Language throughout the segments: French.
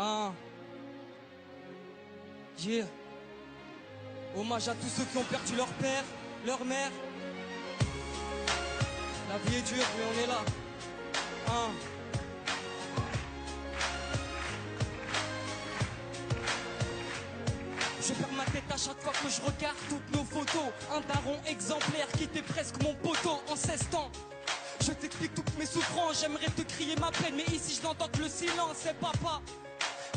Ah. Yeah. Hommage à tous ceux qui ont perdu leur père, leur mère. La vie est dure, mais on est là. Ah. Je perds ma tête à chaque fois que je regarde toutes nos photos. Un daron exemplaire qui était presque mon poteau en 16 ans. Je t'explique toutes mes souffrances, j'aimerais te crier ma peine, mais ici je n'entends que le silence, c'est papa.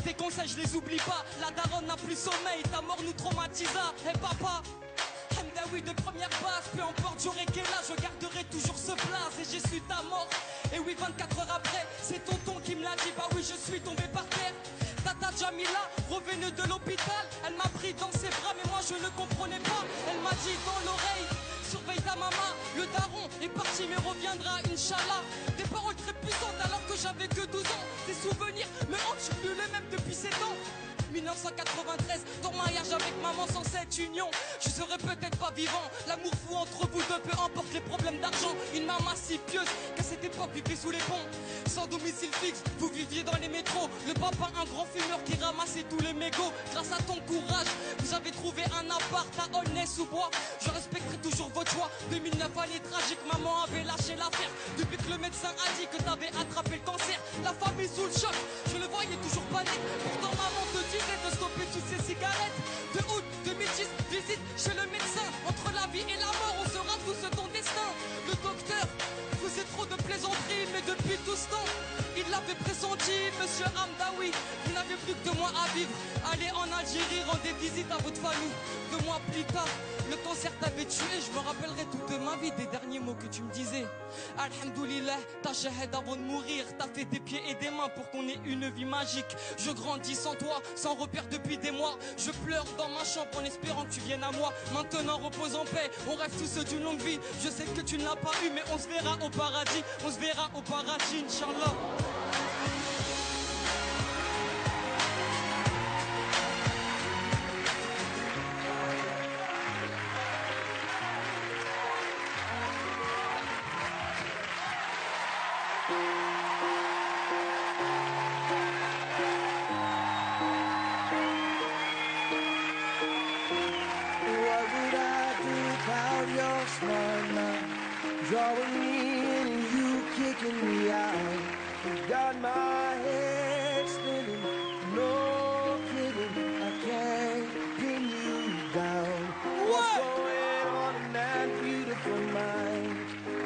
Tes conseils je les oublie pas, la daronne n'a plus sommeil, ta mort nous traumatisa, et papa. Oui de première base, peu importe j'aurai quel âge, je garderai toujours ce blaze et j'ai su ta mort. Et oui 24 heures après, c'est tonton qui me l'a dit, bah oui je suis tombé par terre. Tata Jamila, revenue de l'hôpital, elle m'a pris dans ses bras mais moi je ne comprenais pas. Elle m'a dit dans l'oreille, surveille ta maman, le daron est parti mais reviendra Inch'Allah. Des paroles très puissantes alors que j'avais que 12 ans. Des souvenirs me hantent, je suis plus le même depuis 7 ans. 1993, ton mariage avec maman sans cette union, je serais peut-être pas vivant. L'amour fou entre vous deux, peu importe les problèmes d'argent. Une maman si pieuse qu'à cette époque vivait sous les ponts. Sans domicile fixe, vous viviez dans les métros. Le papa un grand fumeur qui ramassait tous les mégots. Grâce à ton courage, vous avez trouvé un appart à Aulnay-sous-Bois. Je respecterai toujours votre choix. 2009 année tragique, maman avait lâché l'affaire. Depuis que le médecin a dit que t'avais attrapé le cancer, la famille sous le choc, je le voyais toujours panique. Pourtant maman te disait de stopper toutes ces cigarettes. De août 2010, visite chez le médecin. Entre la vie et la mort, on sera tous ton destin. Le docteur faisait trop de plaisanteries, mais depuis tout ce temps, il l'avait pressenti, monsieur Hamdaoui. Vous n'avez plus que 2 mois à vivre. Allez en Algérie, rendez visite à votre famille. 2 mois plus tard, le cancer t'avait tué. Je me rappellerai toute ma vie des derniers mots que tu me disais. Alhamdoulilah, ta shahid avant de mourir. T'as fait des pieds et des mains pour qu'on ait une vie magique. Je grandis sans toi, sans repère depuis des mois. Je pleure dans ma chambre en espérant que tu viennes à moi. Maintenant repose en paix, on rêve tous d'une longue vie. Je sais que tu ne l'as pas eu, mais on se verra au paradis. On se verra au paradis, Inch'Allah. Drawing me in and you kicking me out. You got my head spinning, no kidding. I can't pin you down. What's going on in that beautiful mind?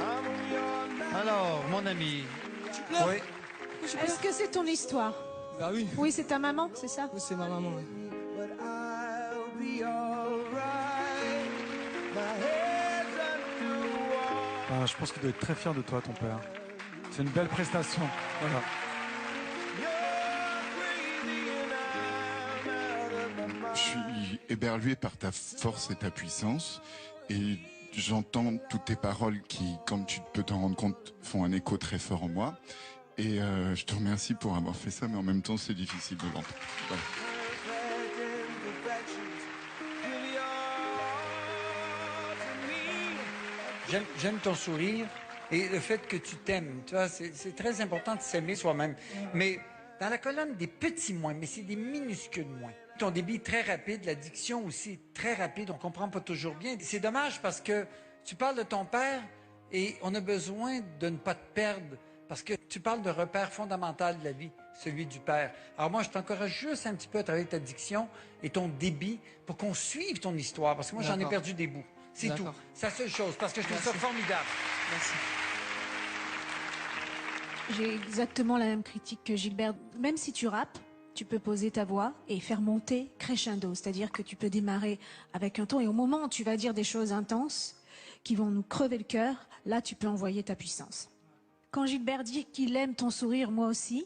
I'm on your mind. Alors, mon ami. Tu pleures? Oui. Est-ce que c'est ton histoire? Bah oui. Oui, c'est ta maman, c'est ça? Oui, c'est ma maman. Ouais. But I'll be alright. My head's underwater. Ah, je pense qu'il doit être très fier de toi, ton père. C'est une belle prestation. Voilà. Je suis éberlué par ta force et ta puissance et j'entends toutes tes paroles qui, comme tu peux t'en rendre compte, font un écho très fort en moi. Et je te remercie pour avoir fait ça, mais en même temps, c'est difficile de l'entendre. Voilà. J'aime ton sourire et le fait que tu t'aimes. Tu vois, c'est très important de s'aimer soi-même. Mais dans la colonne des petits moins, mais c'est des minuscules moins. Ton débit est très rapide, la diction aussi est très rapide, on comprend pas toujours bien. C'est dommage parce que tu parles de ton père et on a besoin de ne pas te perdre parce que tu parles de repère fondamental de la vie, celui du père. Alors moi, je t'encourage juste un petit peu à travailler ta diction et ton débit pour qu'on suive ton histoire parce que moi, j'en ai perdu des bouts. C'est tout. C'est la seule chose, parce que je trouve ça formidable. Merci. J'ai exactement la même critique que Gilbert. Même si tu rappes, tu peux poser ta voix et faire monter crescendo. C'est-à-dire que tu peux démarrer avec un ton et au moment où tu vas dire des choses intenses qui vont nous crever le cœur, là, tu peux envoyer ta puissance. Quand Gilbert dit qu'il aime ton sourire, moi aussi,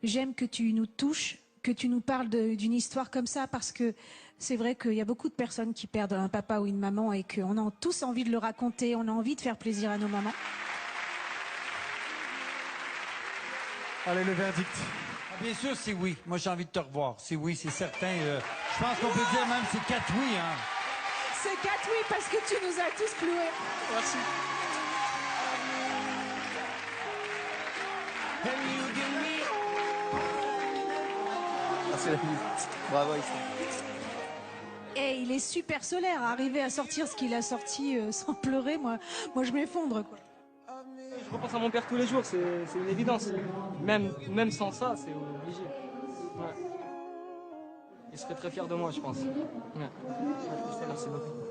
j'aime que tu nous touches, que tu nous parles d'une histoire comme ça parce que c'est vrai qu'il y a beaucoup de personnes qui perdent un papa ou une maman et qu'on a tous envie de le raconter, on a envie de faire plaisir à nos mamans. Allez, le verdict. Ah, bien sûr, c'est oui. Moi, j'ai envie de te revoir. C'est oui, c'est certain. Je pense qu'on peut dire même c'est 4 oui. Hein. C'est 4 oui parce que tu nous as tous cloués. Merci. c'est la vie. Bravo Issa. Et il est super solaire, arriver à sortir ce qu'il a sorti sans pleurer, moi je m'effondre, quoi. Je repense à mon père tous les jours, c'est une évidence. Même sans ça, c'est obligé. Ouais. Il serait très fier de moi, je pense. Ouais. Merci beaucoup.